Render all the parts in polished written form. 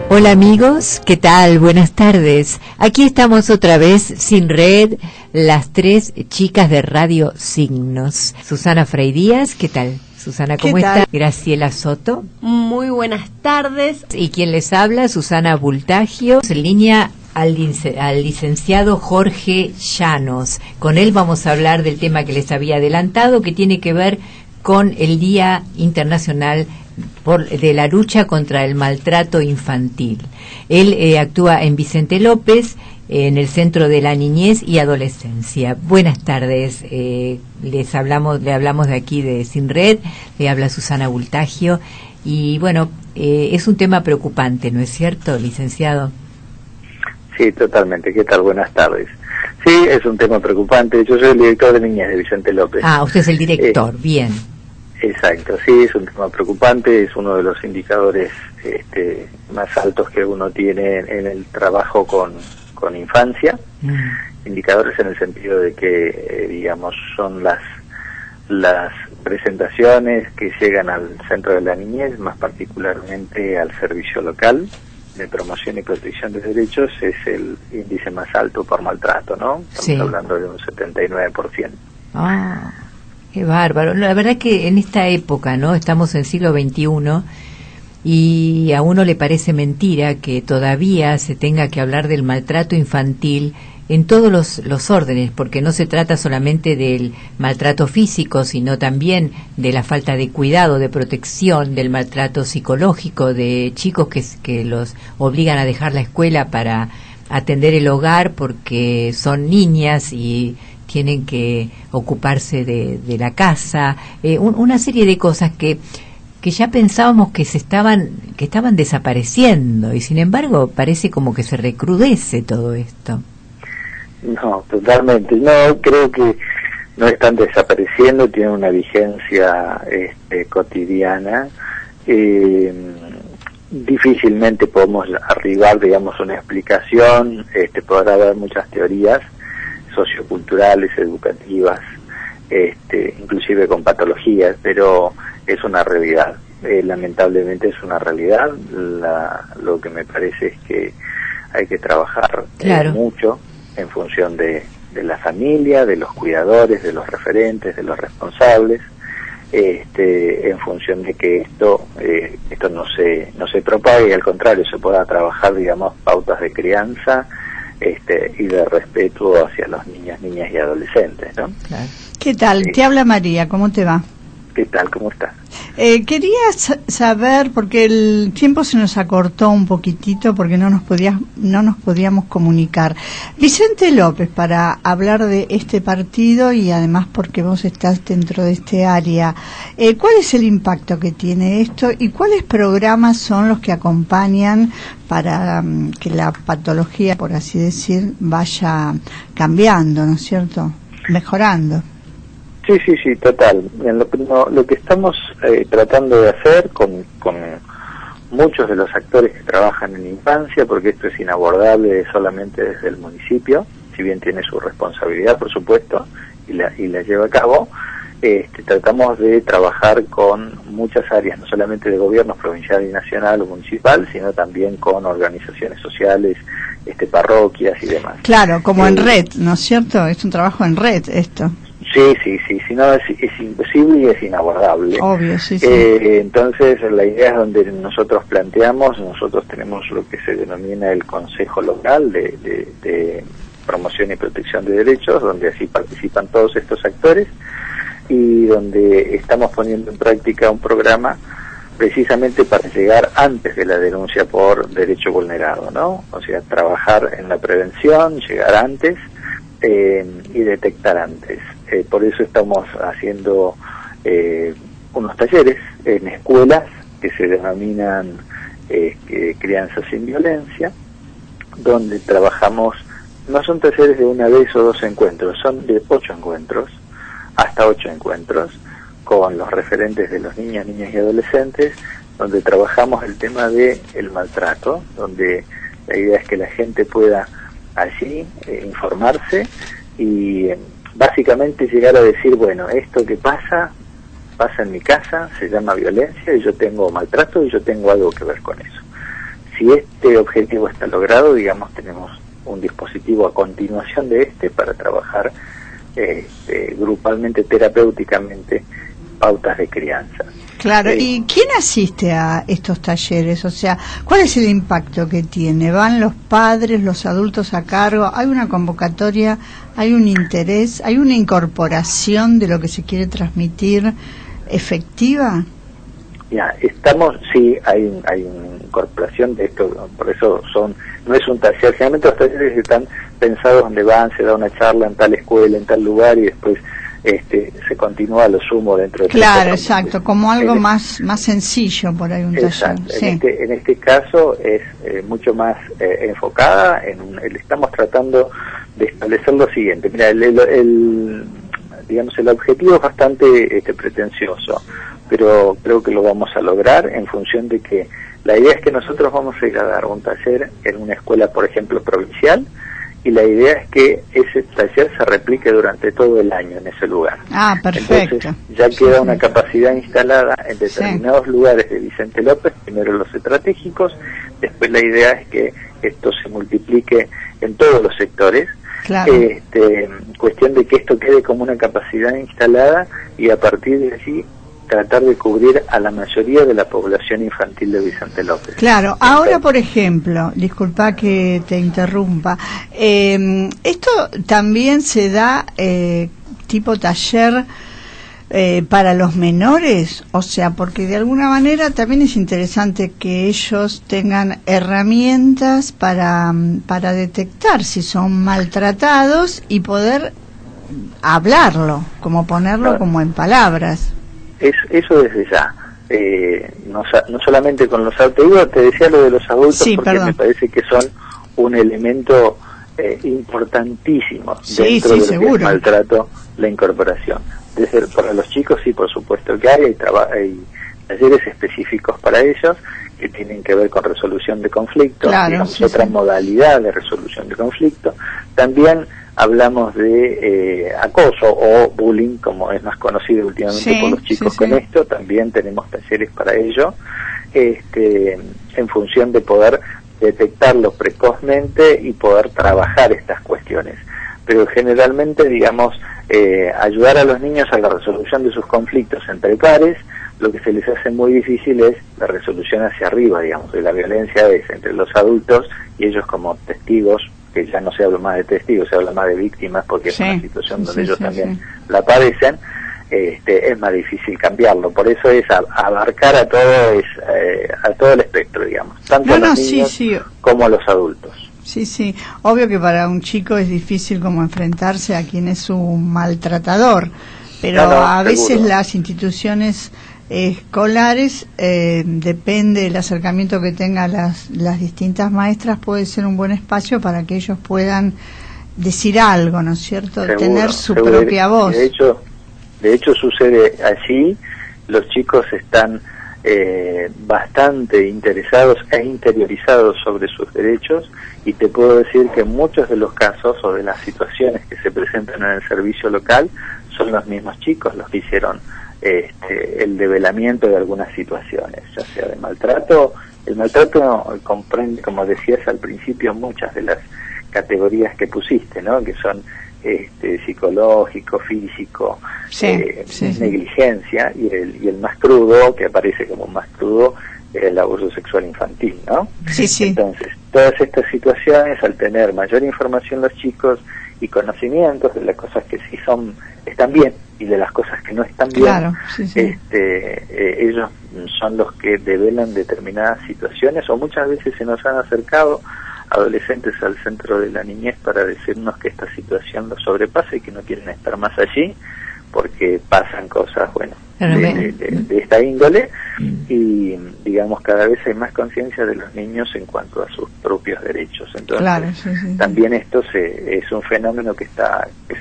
Hola amigos, ¿qué tal? Buenas tardes. Aquí estamos otra vez, sin red, las tres chicas de Radio Signos. Susana Frey Díaz, ¿qué tal? Susana, ¿cómo está? Graciela Soto. Muy buenas tardes. Y quien les habla, Susana Bultagio, en línea al licenciado Jorge Llanos. Con él vamos a hablar del tema que les había adelantado, que tiene que ver con el Día Internacional de la lucha contra el maltrato infantil. Él actúa en Vicente López, en el Centro de la Niñez y Adolescencia. Buenas tardes, le hablamos de aquí de Sin Red, le habla Susana Bultagio, y bueno, es un tema preocupante, ¿no es cierto, licenciado? Sí, totalmente. ¿Qué tal? Buenas tardes. Sí, es un tema preocupante. Yo soy el director de Niñez de Vicente López. Ah, usted es el director, bien. Exacto, sí, es un tema preocupante, es uno de los indicadores más altos que uno tiene en el trabajo con infancia. Indicadores en el sentido de que, digamos, son las presentaciones que llegan al Centro de la Niñez, más particularmente al servicio local de promoción y protección de derechos, es el índice más alto por maltrato, ¿no? Estamos hablando de un 79%. Ah, qué bárbaro. La verdad que en esta época, ¿no? Estamos en siglo XXI y a uno le parece mentira que todavía se tenga que hablar del maltrato infantil en todos los órdenes, porque no se trata solamente del maltrato físico, sino también de la falta de cuidado, de protección, del maltrato psicológico, de chicos que los obligan a dejar la escuela para atender el hogar porque son niñas y tienen que ocuparse de la casa, una serie de cosas que ya pensábamos que estaban desapareciendo, y sin embargo parece como que se recrudece todo esto. No, totalmente. No, creo que no están desapareciendo, tienen una vigencia cotidiana. Difícilmente podemos arribar, digamos, a una explicación. Podrá haber muchas teorías socioculturales, educativas, inclusive con patologías, pero es una realidad. Lamentablemente es una realidad. Lo que me parece es que hay que trabajar mucho en función de la familia, de los cuidadores, de los referentes, de los responsables, en función de que esto no se propague, y al contrario se pueda trabajar, digamos, pautas de crianza y de respeto hacia los niñas y adolescentes, ¿no? Claro. ¿Qué tal? Te habla María, ¿cómo te va? ¿Qué tal? ¿Cómo estás? Quería saber, porque el tiempo se nos acortó un poquitito porque no nos podíamos comunicar. Vicente López, para hablar de este partido y además porque vos estás dentro de este área, ¿cuál es el impacto que tiene esto y cuáles programas son los que acompañan para que la patología, por así decir, vaya cambiando, ¿no es cierto? Mejorando. Sí, total. Lo que estamos tratando de hacer con muchos de los actores que trabajan en infancia, porque esto es inabordable solamente desde el municipio, si bien tiene su responsabilidad, por supuesto, y la lleva a cabo, tratamos de trabajar con muchas áreas, no solamente de gobiernos provincial y nacional o municipal, sino también con organizaciones sociales, parroquias y demás. Claro, como en red, ¿no es cierto? Es un trabajo en red esto. Sí, si no es imposible y es inabordable. Obvio, sí. Entonces la idea es donde nosotros tenemos lo que se denomina el Consejo Local de Promoción y Protección de Derechos, donde así participan todos estos actores y donde estamos poniendo en práctica un programa precisamente para llegar antes de la denuncia por derecho vulnerado, ¿no? O sea, trabajar en la prevención, llegar antes y detectar antes. Por eso estamos haciendo unos talleres en escuelas que se denominan Crianza sin Violencia, donde trabajamos, no son talleres de una vez o dos encuentros, son de 8 encuentros, hasta 8 encuentros, con los referentes de los niñas y adolescentes, donde trabajamos el tema de el maltrato, donde la idea es que la gente pueda allí informarse y básicamente llegar a decir, bueno, esto que pasa en mi casa, se llama violencia y yo tengo maltrato y yo tengo algo que ver con eso. Si este objetivo está logrado, digamos, tenemos un dispositivo a continuación de para trabajar grupalmente, terapéuticamente, pautas de crianza. Claro, ¿y quién asiste a estos talleres? O sea, ¿cuál es el impacto que tiene? ¿Van los padres, los adultos a cargo? ¿Hay una convocatoria? ¿Hay un interés? ¿Hay una incorporación de lo que se quiere transmitir efectiva? Ya, hay una incorporación de esto, por eso no es un taller, generalmente los talleres están pensados donde se da una charla en tal escuela, en tal lugar, y después se continúa a lo sumo dentro de... Claro, exacto, como algo más sencillo por ahí un exacto, taller. Sí. En este caso es mucho más enfocada, estamos tratando de establecer lo siguiente. Mira, digamos, el objetivo es bastante pretencioso, pero creo que lo vamos a lograr en función de que la idea es que nosotros vamos a ir a dar un taller en una escuela, por ejemplo, provincial, y la idea es que ese taller se replique durante todo el año en ese lugar. Ah, perfecto. Entonces ya queda una capacidad instalada en determinados lugares de Vicente López, primero los estratégicos, después la idea es que esto se multiplique en todos los sectores. Claro. Cuestión de que esto quede como una capacidad instalada y a partir de allí tratar de cubrir a la mayoría de la población infantil de Vicente López. Claro, ahora por ejemplo, disculpa que te interrumpa, esto también se da tipo taller para los menores, o sea, porque de alguna manera también es interesante que ellos tengan herramientas para detectar si son maltratados y poder hablarlo, como ponerlo como en palabras. Eso desde ya, no solamente con los adultos, te decía lo de los adultos porque me parece que son un elemento importantísimo dentro de lo que es maltrato, la incorporación. Para los chicos sí, por supuesto que hay talleres específicos para ellos que tienen que ver con resolución de conflictos, digamos, otra modalidad de resolución de conflicto. También hablamos de acoso o bullying, como es más conocido últimamente por los chicos con esto. También tenemos talleres para ello, en función de poder detectarlo precozmente y poder trabajar estas cuestiones. Pero generalmente, digamos, ayudar a los niños a la resolución de sus conflictos entre pares, lo que se les hace muy difícil es la resolución hacia arriba, digamos, de la violencia es entre los adultos y ellos como testigos, que ya no se habla más de testigos, se habla más de víctimas porque es una situación donde ellos también la padecen. Es más difícil cambiarlo, por eso es abarcar a todo el espectro, digamos, tanto a los niños como a los adultos. Sí, obvio que para un chico es difícil como enfrentarse a quien es un maltratador, pero a veces las instituciones escolares, depende del acercamiento que tengan las distintas maestras, puede ser un buen espacio para que ellos puedan decir algo, ¿no es cierto? Tener su propia voz. De hecho sucede así, los chicos están bastante interesados e interiorizados sobre sus derechos, y te puedo decir que en muchos de los casos o de las situaciones que se presentan en el servicio local son los mismos chicos los que hicieron el develamiento de algunas situaciones, ya sea de maltrato. El maltrato comprende, como decías al principio, muchas de las categorías que pusiste, ¿no? Que son psicológico, físico, negligencia, y el más crudo, que aparece como más crudo, es el abuso sexual infantil, ¿no? Entonces, todas estas situaciones, al tener mayor información los chicos y conocimientos de las cosas que sí están bien y de las cosas que no están bien, ellos son los que develan determinadas situaciones, o muchas veces se nos han acercado adolescentes al centro de la niñez para decirnos que esta situación los sobrepasa y que no quieren estar más allí porque pasan cosas, de esta índole, y digamos cada vez hay más conciencia de los niños en cuanto a sus propios derechos. Entonces, también esto es un fenómeno que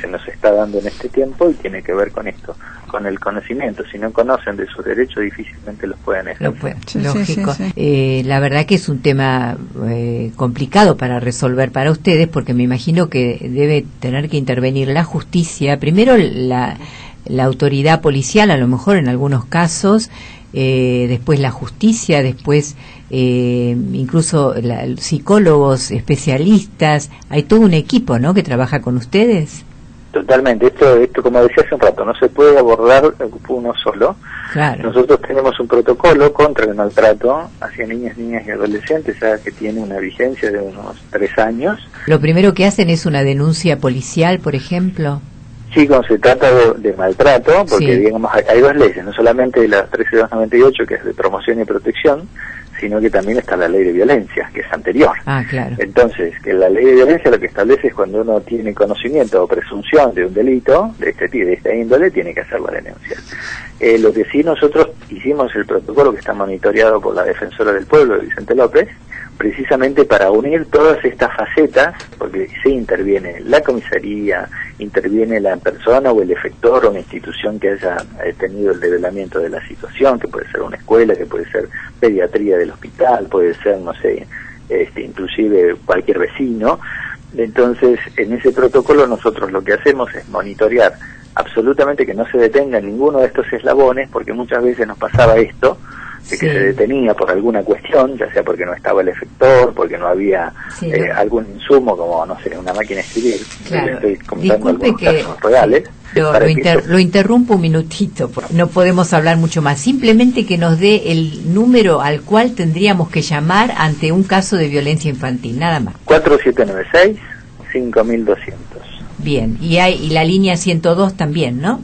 se nos está dando en este tiempo y tiene que ver con esto, con el conocimiento. Si no conocen de sus derechos, difícilmente los pueden ejercer. Lógico. La verdad que es un tema complicado para resolver para ustedes, porque me imagino que debe tener que intervenir la justicia, primero la autoridad policial, a lo mejor en algunos casos, después la justicia, después incluso psicólogos, especialistas, hay todo un equipo, ¿no?, que trabaja con ustedes. Totalmente, esto como decía hace un rato, no se puede abordar uno solo. Claro. Nosotros tenemos un protocolo contra el maltrato hacia niñas y adolescentes, ya que tiene una vigencia de unos 3 años. Lo primero que hacen es una denuncia policial, por ejemplo. Sí, cuando se trata de maltrato, porque digamos hay 2 leyes, no solamente la 13298, que es de promoción y protección, sino que también está la ley de violencia, que es anterior. Ah, claro. Entonces, que la ley de violencia lo que establece es cuando uno tiene conocimiento o presunción de un delito de esta índole, tiene que hacer la denuncia. Lo que sí nosotros hicimos el protocolo que está monitoreado por la Defensora del Pueblo, Vicente López, precisamente para unir todas estas facetas, porque sí interviene la comisaría, interviene la persona o el efector o una institución que haya tenido el develamiento de la situación, que puede ser una escuela, que puede ser pediatría del hospital, puede ser, no sé, inclusive cualquier vecino. Entonces, en ese protocolo nosotros lo que hacemos es monitorear absolutamente que no se detenga ninguno de estos eslabones, porque muchas veces nos pasaba esto, de que se detenía por alguna cuestión, ya sea porque no estaba el efector, porque no había algún insumo, como, no sé, una máquina de escribir. Claro. Estoy contando Disculpe algunos casos reales. Lo interrumpo un minutito, porque no podemos hablar mucho más. Simplemente que nos dé el número al cual tendríamos que llamar ante un caso de violencia infantil, nada más. 4796-5200. Bien, y la línea 102 también, ¿no?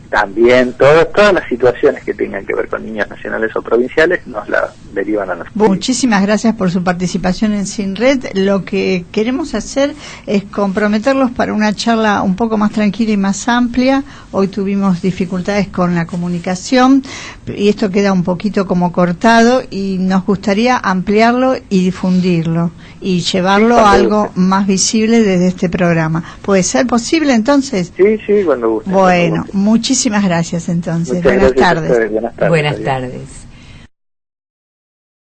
También todas las situaciones que tengan que ver con niños nacionales o provinciales nos la derivan a nosotros. Muchísimas gracias por su participación en SINRED. Lo que queremos hacer es comprometerlos para una charla un poco más tranquila y más amplia. Hoy tuvimos dificultades con la comunicación y esto queda un poquito como cortado, y nos gustaría ampliarlo y difundirlo y llevarlo a algo más visible desde este programa. ¿Puede ser posible entonces? Sí, cuando guste. Bueno, muchísimas gracias entonces. Buenas tardes. Buenas tardes.